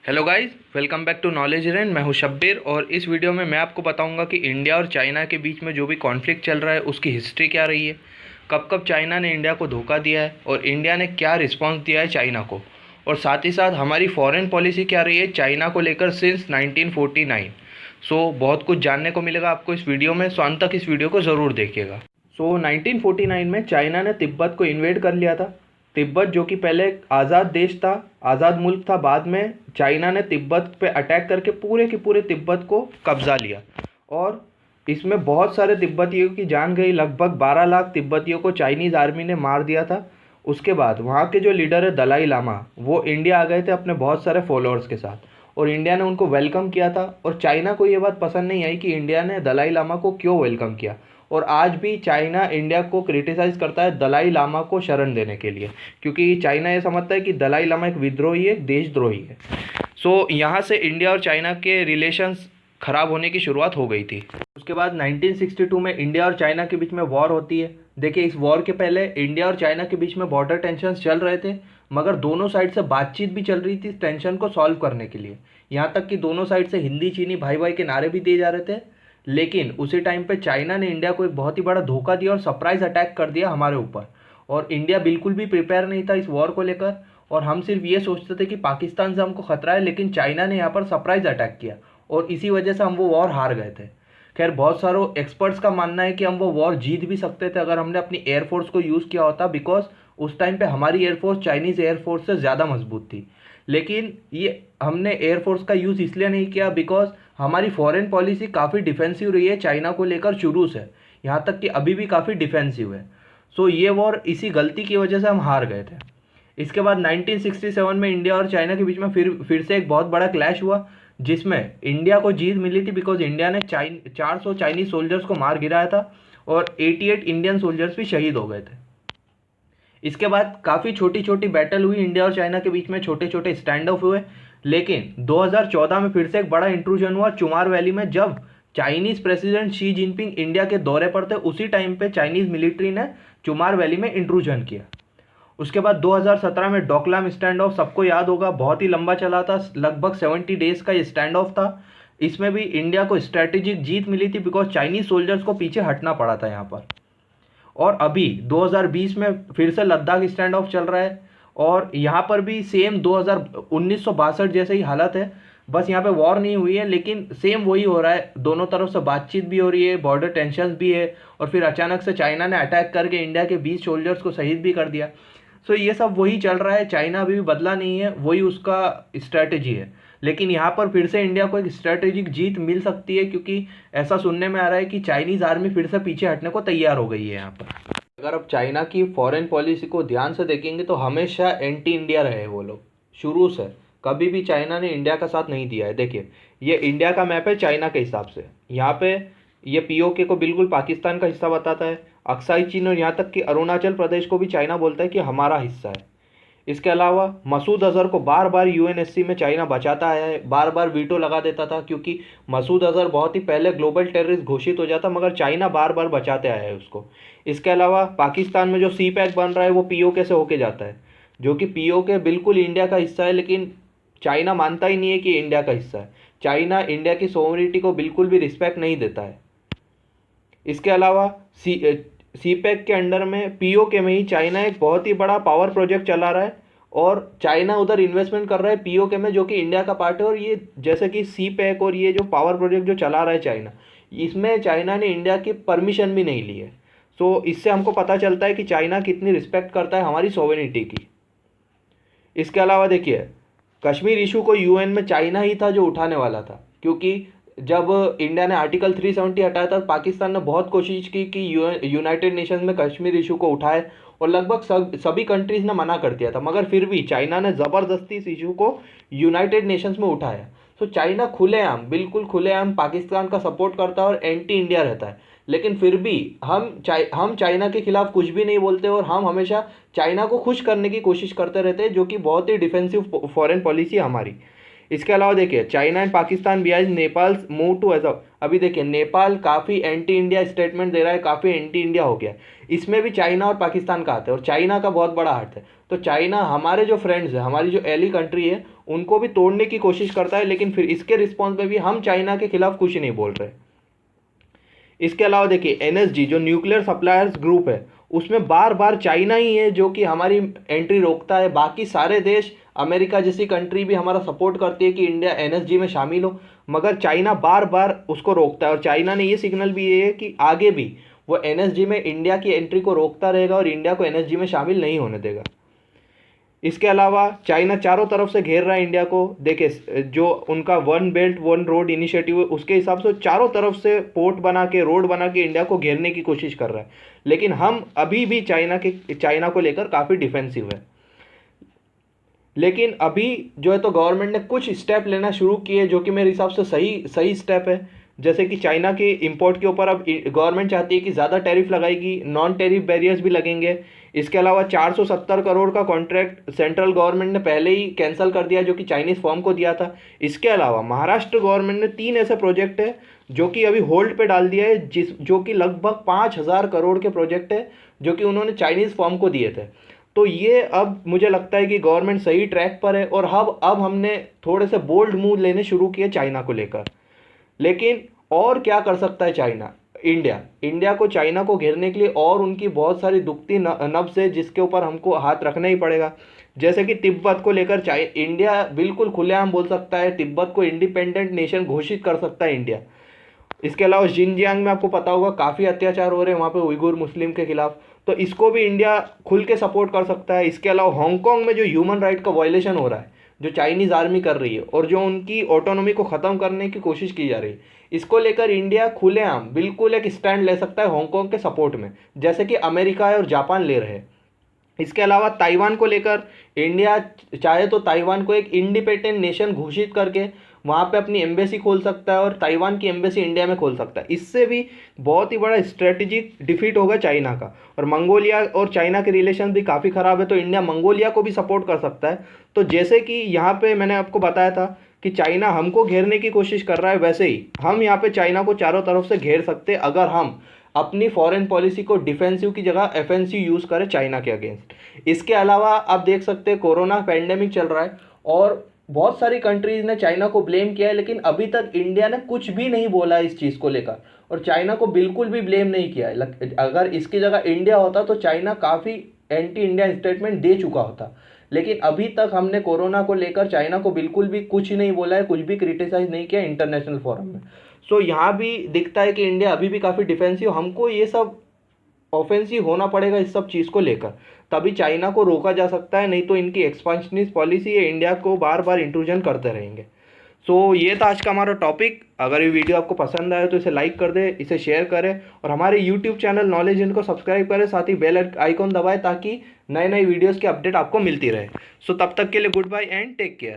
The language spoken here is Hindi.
Hello guys, welcome back to Knowledge Rain. मैं हूं शब्बीर और इस वीडियो में मैं आपको बताऊंगा कि इंडिया और चाइना के बीच में जो भी कॉन्फ्लिक्ट चल रहा है उसकी हिस्ट्री क्या रही है, कब कब चाइना ने इंडिया को धोखा दिया है और इंडिया ने क्या रिस्पांस दिया है चाइना को, और साथ ही साथ हमारी फॉरेन पॉलिसी क्या रही है चाइना को लेकर सिंस 1949। बहुत कुछ जानने को मिलेगा आपको इस वीडियो में, सो अंत तक इस वीडियो को ज़रूर देखिएगा। 1949 में चाइना ने तिब्बत को इन्वेड कर लिया था। तिब्बत जो कि पहले एक आज़ाद देश था, आज़ाद मुल्क था, बाद में चाइना ने तिब्बत पे अटैक करके पूरे के पूरे तिब्बत को कब्जा लिया और इसमें बहुत सारे तिब्बतियों की जान गई। लगभग 12 लाख तिब्बतियों को चाइनीज़ आर्मी ने मार दिया था। उसके बाद वहाँ के जो लीडर है दलाई लामा, वो इंडिया आ गए थे अपने बहुत सारे फॉलोअर्स के साथ और इंडिया ने उनको वेलकम किया था। और चाइना को ये बात पसंद नहीं आई कि इंडिया ने दलाई लामा को क्यों वेलकम किया, और आज भी चाइना इंडिया को क्रिटिसाइज़ करता है दलाई लामा को शरण देने के लिए, क्योंकि चाइना ये समझता है कि दलाई लामा एक विद्रोही है, एक देशद्रोही है। यहाँ से इंडिया और चाइना के रिलेशंस ख़राब होने की शुरुआत हो गई थी। उसके बाद 1962 में इंडिया और चाइना के बीच में वॉर होती है। देखिए, इस वॉर के पहले इंडिया और चाइना के बीच में बॉर्डर टेंशन्स चल रहे थे, मगर दोनों साइड से बातचीत भी चल रही थी इस टेंशन को सॉल्व करने के लिए। यहाँ तक कि दोनों साइड से हिंदी चीनी भाई भाई के नारे भी दिए जा रहे थे। लेकिन उसी टाइम पे चाइना ने इंडिया को एक बहुत ही बड़ा धोखा दिया और सरप्राइज अटैक कर दिया हमारे ऊपर, और इंडिया बिल्कुल भी प्रिपेयर नहीं था इस वॉर को लेकर। और हम सिर्फ ये सोचते थे कि पाकिस्तान से हमको खतरा है, लेकिन चाइना ने यहाँ पर सरप्राइज अटैक किया और इसी वजह से हम वो वॉर हार गए थे। खैर, बहुत सारों एक्सपर्ट्स का मानना है कि हम वो वॉर जीत भी सकते थे अगर हमने अपनी एयरफोर्स को यूज़ किया होता, बिकॉज उस टाइम पे हमारी एयरफोर्स चाइनीज़ एयरफोर्स से ज़्यादा मजबूत थी। लेकिन ये हमने एयरफोर्स का यूज़ इसलिए नहीं किया बिकॉज हमारी फॉरेन पॉलिसी काफ़ी डिफेंसिव रही है चाइना को लेकर शुरू से, यहाँ तक कि अभी भी काफ़ी डिफेंसिव है। ये वॉर इसी गलती की वजह से हम हार गए थे। इसके बाद 1967 में इंडिया और चाइना के बीच में फिर से एक बहुत बड़ा क्लैश हुआ, जिसमें इंडिया को जीत मिली थी बिकॉज इंडिया ने 400 चाइनीज सोल्जर्स को मार गिराया था और 88 इंडियन सोल्जर्स भी शहीद हो गए थे। इसके बाद काफ़ी छोटी छोटी बैटल हुई इंडिया और चाइना के बीच में, छोटे छोटे स्टैंड ऑफ हुए। लेकिन 2014 में फिर से एक बड़ा इंट्रूजन हुआ चुमार वैली में, जब Chinese president Xi Jinping India के दौरे पर थे। उसी टाइम पे चाइनीज मिलिट्री ने चुमार वैली में इंट्रूजन किया। उसके बाद 2017 में डोकलाम स्टैंड ऑफ, सबको याद होगा, बहुत ही लंबा चला था, लगभग 70 डेज का ये स्टैंड ऑफ था। इसमें भी इंडिया को स्ट्रैटेजिक जीत मिली थी बिकॉज चाइनीज सोल्जर्स को पीछे हटना पड़ा था यहाँ पर। और अभी 2020 में फिर से लद्दाख स्टैंड ऑफ चल रहा है और यहाँ पर भी सेम 1962 जैसे ही हालत है, बस यहाँ पे वॉर नहीं हुई है लेकिन सेम वही हो रहा है। दोनों तरफ से बातचीत भी हो रही है, बॉर्डर टेंशन भी है, और फिर अचानक से चाइना ने अटैक करके इंडिया के 20 सोल्जर्स को शहीद भी कर दिया। ये सब वही चल रहा है, चाइना अभी भी बदला नहीं है, वही उसका स्ट्रैटेजी है। लेकिन यहाँ पर फिर से इंडिया को एक स्ट्रैटेजिक जीत मिल सकती है, क्योंकि ऐसा सुनने में आ रहा है कि चाइनीज़ आर्मी फिर से पीछे हटने को तैयार हो गई है यहाँ पर। अगर आप चाइना की फॉरेन पॉलिसी को ध्यान से देखेंगे तो हमेशा एंटी इंडिया रहे वो लोग शुरू से। कभी भी चाइना ने इंडिया का साथ नहीं दिया है। देखिए, ये इंडिया का मैप है चाइना के हिसाब से। यहाँ पे ये पीओके को बिल्कुल पाकिस्तान का हिस्सा बताता है। अक्साई चीन और यहाँ तक कि अरुणाचल प्रदेश को भी चाइना बोलता है कि हमारा हिस्सा है। इसके अलावा मसूद अजहर को बार बार यूएनएससी में चाइना बचाता आया है, बार बार वीटो लगा देता था, क्योंकि मसूद अजहर बहुत ही पहले ग्लोबल टेररिस्ट घोषित हो जाता, मगर चाइना बार बार बचाते आया है उसको। इसके अलावा पाकिस्तान में जो सी पैक बन रहा है वो पीओके से होके जाता है, जो कि पीओके बिल्कुल इंडिया का हिस्सा है, लेकिन चाइना मानता ही नहीं है कि इंडिया का हिस्सा है। चाइना इंडिया की सोवरेनिटी को बिल्कुल भी रिस्पेक्ट नहीं देता है। इसके अलावा सीपैक के अंडर में पीओके में ही चाइना एक बहुत ही बड़ा पावर प्रोजेक्ट चला रहा है और चाइना उधर इन्वेस्टमेंट कर रहा है पीओके में, जो कि इंडिया का पार्ट है। और ये जैसे कि सीपैक और ये जो पावर प्रोजेक्ट जो चला रहा है चाइना, इसमें चाइना ने इंडिया की परमिशन भी नहीं ली है। इससे हमको पता चलता है कि चाइना कितनी रिस्पेक्ट करता है हमारी सोवरेनिटी की। इसके अलावा देखिए, कश्मीर इशू को यूएन में चाइना ही था जो उठाने वाला था, क्योंकि जब इंडिया ने आर्टिकल 370 हटाया था, पाकिस्तान ने बहुत कोशिश की कि यूनाइटेड नेशंस में कश्मीर इशू को उठाए और लगभग सभी कंट्रीज ने मना कर दिया था, मगर फिर भी चाइना ने ज़बरदस्ती इस इशू को यूनाइटेड नेशंस में उठाया। चाइना खुलेआम, बिल्कुल खुलेआम पाकिस्तान का सपोर्ट करता है और एंटी इंडिया रहता है। लेकिन फिर भी हम चाइना के खिलाफ कुछ भी नहीं बोलते और हम हमेशा चाइना को खुश करने की कोशिश करते रहते हैं, जो कि बहुत ही डिफेंसिव फॉरेन पॉलिसी है हमारी। इसके अलावा देखिए, China and Pakistan behind Nepal move to edge अभी देखिए, नेपाल काफ़ी एंटी इंडिया स्टेटमेंट दे रहा है, काफ़ी एंटी इंडिया हो गया। इसमें भी चाइना और पाकिस्तान का आता है और चाइना का बहुत बड़ा हाथ है। चाइना, हमारे जो फ्रेंड्स है, हमारी जो एली कंट्री है, उनको भी तोड़ने की कोशिश करता है, लेकिन फिर इसके रिस्पॉन्स में भी हम चाइना के खिलाफ कुछ नहीं बोल रहे। इसके अलावा देखिए एनएसजी जो न्यूक्लियर सप्लायर्स ग्रुप है, उसमें बार बार चाइना ही है जो कि हमारी एंट्री रोकता है। बाकी सारे देश, अमेरिका जैसी कंट्री भी हमारा सपोर्ट करती है कि इंडिया एनएसजी में शामिल हो, मगर चाइना बार बार उसको रोकता है। और चाइना ने ये सिग्नल भी ये है कि आगे भी वो एनएसजी में इंडिया की एंट्री को रोकता रहेगा और इंडिया को एनएसजी में शामिल नहीं होने देगा। इसके अलावा चाइना चारों तरफ से घेर रहा है इंडिया को। देखिए जो उनका one belt one road initiative है, उसके हिसाब से चारों तरफ से पोर्ट बना के, रोड बना के इंडिया को घेरने की कोशिश कर रहा है। लेकिन हम अभी भी चाइना को लेकर काफ़ी डिफेंसिव है। लेकिन अभी जो है तो गवर्नमेंट ने कुछ स्टेप लेना शुरू किए जो कि मेरे हिसाब से सही स्टेप है। जैसे कि चाइना के इंपोर्ट के ऊपर अब गवर्नमेंट चाहती है कि ज़्यादा टैरिफ लगाएगी, नॉन टैरिफ बैरियर्स भी लगेंगे। इसके अलावा 470 करोड़ का कॉन्ट्रैक्ट सेंट्रल गवर्नमेंट ने पहले ही कैंसिल कर दिया जो कि चाइनीज़ फर्म को दिया था। इसके अलावा महाराष्ट्र गवर्नमेंट ने 3 ऐसे प्रोजेक्ट है जो कि अभी होल्ड पे डाल दिया है, जो कि लगभग 5,000 करोड़ के प्रोजेक्ट है जो कि उन्होंने चाइनीज़ फर्म को दिए थे। तो ये अब मुझे लगता है कि गवर्नमेंट सही ट्रैक पर है और अब हमने थोड़े से बोल्ड मूव लेने शुरू किए चाइना को लेकर। लेकिन और क्या कर सकता है चाइना? इंडिया को चाइना को घेरने के लिए और उनकी बहुत सारी दुखती नब्ज़ है जिसके ऊपर हमको हाथ रखना ही पड़ेगा। जैसे कि तिब्बत को लेकर इंडिया बिल्कुल खुलेआम बोल सकता है, तिब्बत को इंडिपेंडेंट नेशन घोषित कर सकता है इंडिया। इसके अलावा जिनजियांग में आपको पता होगा काफ़ी अत्याचार हो रहे हैं वहाँ पे उइगुर मुस्लिम के खिलाफ, तो इसको भी इंडिया खुल के सपोर्ट कर सकता है। इसके अलावा हांगकांग में जो ह्यूमन राइट का वायलेशन हो रहा है, जो चाइनीज़ आर्मी कर रही है और जो उनकी ऑटोनॉमी को ख़त्म करने की कोशिश की जा रही है, इसको लेकर इंडिया खुलेआम बिल्कुल एक स्टैंड ले सकता है हांगकांग के सपोर्ट में, जैसे कि अमेरिका और जापान ले रहे हैं। इसके अलावा ताइवान को लेकर इंडिया चाहे तो ताइवान को एक इंडिपेंडेंट नेशन घोषित करके वहाँ पे अपनी एम्बेसी खोल सकता है और ताइवान की एम्बेसी इंडिया में खोल सकता है। इससे भी बहुत ही बड़ा स्ट्रेटेजिक डिफीट होगा चाइना का। और मंगोलिया और चाइना के रिलेशन भी काफ़ी ख़राब है, तो इंडिया मंगोलिया को भी सपोर्ट कर सकता है। तो जैसे कि यहाँ पे मैंने आपको बताया था कि चाइना हमको घेरने की कोशिश कर रहा है, वैसे ही हम यहाँ पे चाइना को चारों तरफ से घेर सकते हैं अगर हम अपनी फॉरेन पॉलिसी को डिफेंसिव की जगह एफेंसिव यूज़ करें चाइना के अगेंस्ट। इसके अलावा आप देख सकते हैं कोरोना पैंडेमिक चल रहा है और बहुत सारी कंट्रीज ने चाइना को ब्लेम किया है, लेकिन अभी तक इंडिया ने कुछ भी नहीं बोला इस चीज़ को लेकर और चाइना को बिल्कुल भी ब्लेम नहीं किया है। अगर इसकी जगह इंडिया होता तो चाइना काफ़ी एंटी इंडिया स्टेटमेंट दे चुका होता, लेकिन अभी तक हमने कोरोना को लेकर चाइना को बिल्कुल भी कुछ नहीं बोला है, कुछ भी क्रिटिसाइज नहीं किया इंटरनेशनल फोरम में। सो यहाँ भी दिखता है कि इंडिया अभी भी काफ़ी डिफेंसिव, हमको ये सब ऑफेंसिव होना पड़ेगा इस सब चीज़ को लेकर, तभी चाइना को रोका जा सकता है, नहीं तो इनकी एक्सपांशनिस्ट पॉलिसी है, इंडिया को बार बार इंट्रूजन करते रहेंगे। सो ये था आज का हमारा टॉपिक। अगर ये वीडियो आपको पसंद आए तो इसे लाइक कर दे, इसे शेयर करें और हमारे यूट्यूब चैनल नॉलेज इन को सब्सक्राइब करें, साथ ही बेल आइकॉन दबाएं ताकि नए नए वीडियोज़ की अपडेट आपको मिलती रहे। सो तब तक के लिए goodbye and take care.